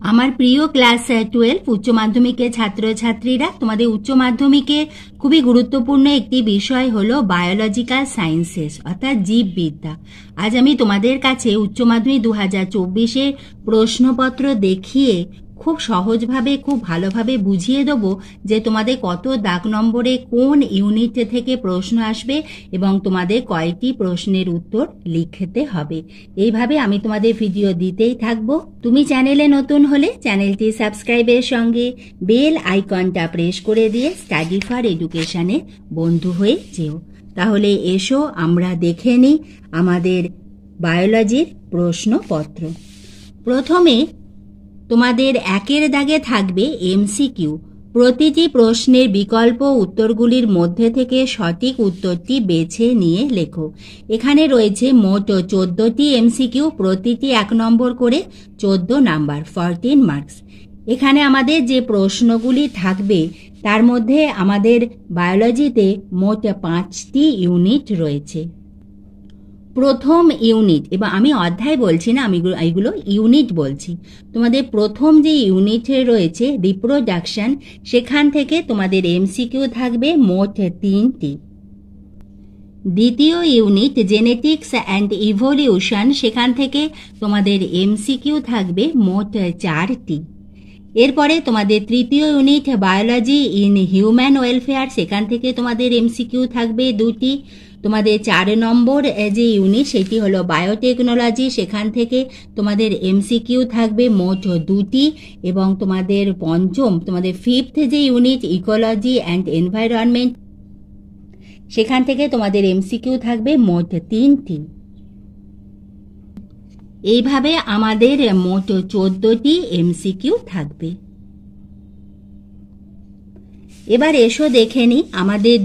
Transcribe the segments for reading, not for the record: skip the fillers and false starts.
আমার প্রিয় ক্লাস 12 উচ্চ মাধ্যমিকের ছাত্রছাত্রীরা, তোমাদের উচ্চ মাধ্যমিকে খুবই গুরুত্বপূর্ণ একটি বিষয় হলো বায়োলজিক্যাল সায়েন্সেস অর্থাৎ জীববিদ্যা। আজ আমি তোমাদের কাছে উচ্চ মাধ্যমিক 2024-এর প্রশ্নপত্র দেখিয়ে খুব সহজভাবে খুব ভালোভাবে বুঝিয়ে দেবো যে তোমাদের কত দাগ নম্বরে কোন ইউনিট থেকে প্রশ্ন আসবে এবং তোমাদের কয়টি প্রশ্নের উত্তর লিখতে হবে। এইভাবে আমি তোমাদের ভিডিও দিতেই থাকবো। তুমি চ্যানেলে নতুন হলে চ্যানেলটি সাবস্ক্রাইবের সঙ্গে বেল আইকনটা প্রেস করে দিয়ে স্টাডি ফর এডুকেশনে বন্ধু হয়ে যেও। তাহলে এসো আমরা দেখে নিই আমাদের বায়োলজির প্রশ্নপত্র। প্রথমে তোমাদের একের দাগে থাকবে এমসিকিউ। প্রতিটি প্রশ্নের বিকল্প উত্তরগুলির মধ্যে থেকে সঠিক উত্তরটি বেছে নিয়ে লেখো। এখানে রয়েছে মোট 14টি এমসিকিউ, প্রতিটি 1 নম্বর করে 14 নাম্বার, 14 মার্কস। এখানে আমাদের যে প্রশ্নগুলি থাকবে তার মধ্যে আমাদের বায়োলজিতে মোট 5টি ইউনিট রয়েছে। প্রথম ইউনিট, এবং আমি অধ্যায় বলছি না, আমি এইগুলো ইউনিট বলছি। তোমাদের প্রথম যে ইউনিটে রয়েছে রিপ্রোডাকশন, সেখান থেকে তোমাদের এমসিকিউ থাকবে মোট 3টি। দ্বিতীয় ইউনিট জেনেটিক্স অ্যান্ড ইভলিউশন, সেখান থেকে তোমাদের এমসিকিউ থাকবে মোট 4টি। এরপরে তোমাদের তৃতীয় unit biology in human welfare, সেখান থেকে তোমাদের এমসিকিউ থাকবে 2টি। তোমাদের 4 নম্বর যে ইউনিট সেটি হলো বায়োটেকনোলজি, সেখান থেকে তোমাদের এমসিকিউ থাকবে মোট 2টি। এবং তোমাদের তোমাদের 5th যে ইউনিট ইকোলজি অ্যান্ড এনভায়রনমেন্ট, সেখান থেকে তোমাদের এমসিকিউ থাকবে মোট 3টি। এইভাবে আমাদের মোট 14টি এমসিকিউ থাকবে। এবার এসো দেখে নিই আমাদের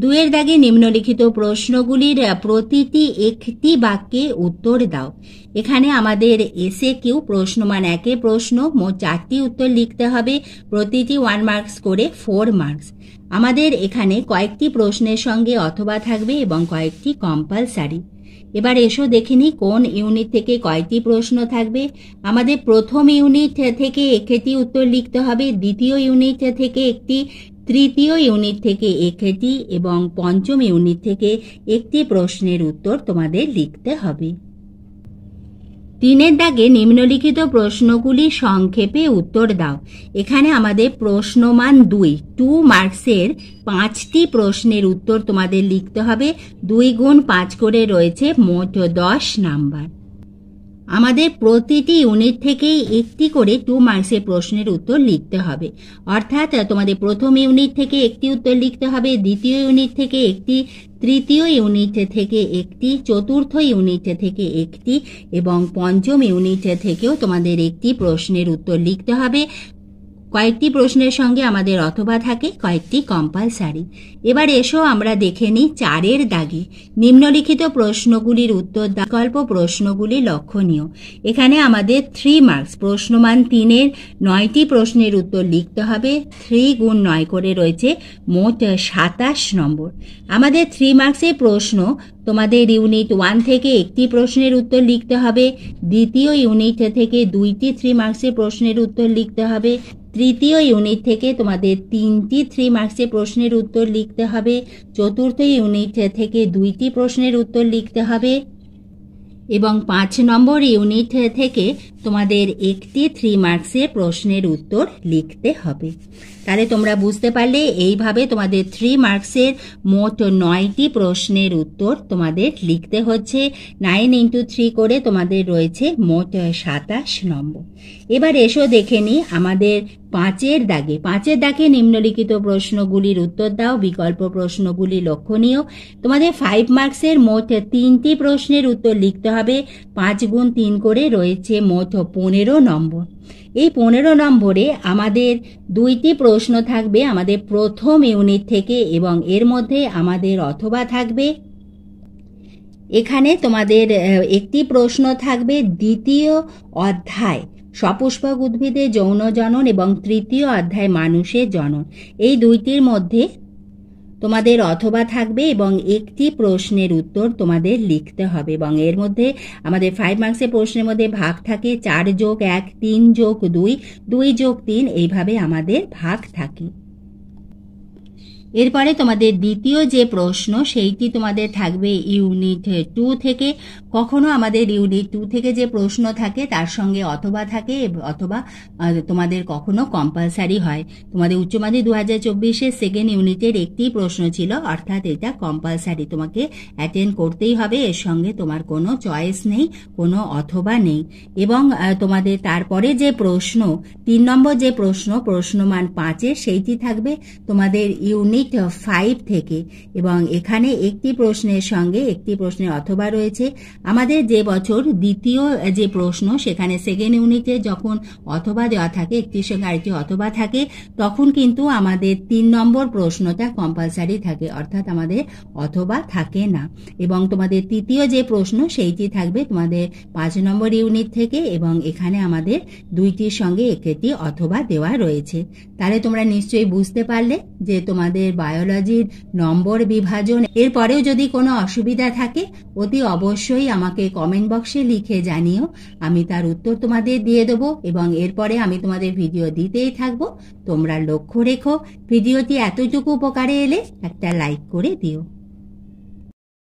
দুয়ের দাগে নিম্নলিখিত প্রশ্নগুলির প্রতিটি একটি বাক্যে উত্তর দাও। এখানে আমাদের এসে কিউ প্রশ্নমান 1 প্রশ্ন, মোট 4টি উত্তর লিখতে হবে, প্রতিটি 1 মার্কস করে 4 মার্কস। আমাদের এখানে কয়েকটি প্রশ্নের সঙ্গে অথবা থাকবে এবং কয়েকটি কম্পালসারি। এবার এসো দেখে নিই কোন ইউনিট থেকে কয়টি প্রশ্ন থাকবে। আমাদের প্রথম ইউনিট থেকে 1টি উত্তর লিখতে হবে, দ্বিতীয় ইউনিট থেকে 1টি, তৃতীয় ইউনিট থেকে 1টি এবং পঞ্চম ইউনিট থেকে 1টি প্রশ্নের উত্তর তোমাদের লিখতে হবে। 3 দাগে নিম্নলিখিত প্রশ্নগুলি সংক্ষেপে উত্তর দাও। এখানে আমাদের প্রশ্নমান 2 মার্কসের 5টি প্রশ্নের উত্তর তোমাদের লিখতে হবে। 2 গুণ 5 করে রয়েছে মোট 10 নাম্বার। আমাদের প্রতিটি ইউনিট থেকেই 1টি করে 2 মার্কসের প্রশ্নের উত্তর লিখতে হবে। অর্থাৎ তোমাদের প্রথম ইউনিট থেকে 1টি উত্তর লিখতে হবে, দ্বিতীয় ইউনিট থেকে 1টি, তৃতীয় ইউনিট থেকে 1টি, চতুর্থ ইউনিট থেকে 1টি এবং পঞ্চম ইউনিট থেকেও তোমাদের 1টি প্রশ্নের উত্তর লিখতে হবে। কয়েকটি প্রশ্নের সঙ্গে আমাদের অথবা থাকে, কয়েকটি কম্পালসারি। এবার এসো আমরা দেখে নিই 4 দাগে নিম্নলিখিত প্রশ্নগুলির উত্তর বিকল্প প্রশ্নগুলি লক্ষণীয়। এখানে আমাদের 3 মার্কস, প্রশ্নমান 3-এর 9টি প্রশ্নের উত্তর লিখতে হবে। 3 গুণ 9 করে রয়েছে মোট 27 নম্বর। আমাদের 3 মার্কসের প্রশ্ন তোমাদের ইউনিট 1 থেকে 1টি প্রশ্নের উত্তর লিখতে হবে, দ্বিতীয় ইউনিট থেকে 2টি 3 মার্কসের প্রশ্নের উত্তর লিখতে হবে, তৃতীয় ইউনিট থেকে তোমাদের 3টি 3 মার্কসের প্রশ্নের উত্তর লিখতে হবে, চতুর্থ ইউনিট থেকে 2টি প্রশ্নের উত্তর লিখতে হবে এবং 5 নম্বর ইউনিট থেকে তোমাদের 1টি 3 মার্কসের প্রশ্নের উত্তর লিখতে হবে। তাহলে তোমরা বুঝতে পারলে এইভাবে তোমাদের 3 মার্কসের মোট 9টি প্রশ্নের উত্তর তোমাদের লিখতে হচ্ছে। 9 × 3 করে তোমাদের রয়েছে মোট 27 নম্বর। এবার এসো দেখে নিই আমাদের 5 দাগে নিম্নলিখিত প্রশ্নগুলির উত্তর দাও। বিকল্প প্রশ্নগুলি লক্ষণীয়। তোমাদের 5 মার্কসের মোট 3টি প্রশ্নের উত্তর লিখতে হবে। 5 গুণ 3 করে রয়েছে মোট 15 নম্বর। এই 15 নম্বরে আমাদের 2টি প্রশ্ন থাকবে আমাদের প্রথম ইউনিট থেকে এবং এর মধ্যে আমাদের অথবা থাকবে। এখানে তোমাদের একটি প্রশ্ন থাকবে দ্বিতীয় অধ্যায় সপুষ্পক উদ্ভিদের যৌন জনন এবং তৃতীয় অধ্যায় মানুষের জনন। এই 2টির মধ্যে তোমাদের অথবা থাকবে এবং একটি প্রশ্নের উত্তর তোমাদের লিখতে হবে এবং এর মধ্যে আমাদের 5 মার্কসের প্রশ্নের মধ্যে ভাগ থাকে 4+1, 3+2, 2+3 এইভাবে আমাদের ভাগ থাকে। এরপরে তোমাদের দ্বিতীয় যে প্রশ্ন সেইটি তোমাদের থাকবে ইউনিট 2 থেকে। কখনো আমাদের ইউনিট 2 থেকে যে প্রশ্ন থাকে তার সঙ্গে অথবা থাকে অথবা তোমাদের কখনো কম্পালসারি হয়। তোমাদের উচ্চ মাধ্যমিক 2024-এর সেকেন্ড ইউনিটের একটি প্রশ্ন ছিল, অর্থাৎ এটা কম্পালসারি, তোমাকে অ্যাটেন্ড করতেই হবে, এর সঙ্গে তোমার কোনো চয়েস নেই, কোনো অথবা নেই। এবং তোমাদের তারপরে যে প্রশ্ন 3 নম্বর যে প্রশ্ন মান 5-এর, সেইটি থাকবে তোমাদের ইউনিট 5 থেকে এবং এখানে একটি প্রশ্নের সঙ্গে একটি প্রশ্নের অথবা রয়েছে। আমাদের যে বছর দ্বিতীয় যে প্রশ্ন সেখানে সেকেন্ড ইউনিটে যখন অথবা দেওয়া থাকে, একটির সঙ্গে আরেকটি অথবা থাকে, তখন কিন্তু আমাদের 3 নম্বর প্রশ্নটা কম্পালসারি থাকে, অর্থাৎ আমাদের অথবা থাকে না। এবং তোমাদের তৃতীয় যে প্রশ্ন সেইটি থাকবে তোমাদের 5 নম্বর ইউনিট থেকে এবং এখানে আমাদের দুইটির সঙ্গে একটি অথবা দেওয়া রয়েছে। তাহলে তোমরা নিশ্চয়ই বুঝতে পারলে যে তোমাদের বায়োলজির নম্বর বিভাজন। এরপরেও যদি কোনো অসুবিধা থাকে অতি অবশ্যই আমাকে কমেন্ট বক্সে লিখে জানিও, আমি তার উত্তর তোমাদের দিয়ে দেবো এবং এরপরে আমি তোমাদের ভিডিও দিতেই থাকবো। তোমরা লক্ষ্য রেখো ভিডিওটি এতটুকু উপকারে এলে একটা লাইক করে দিও।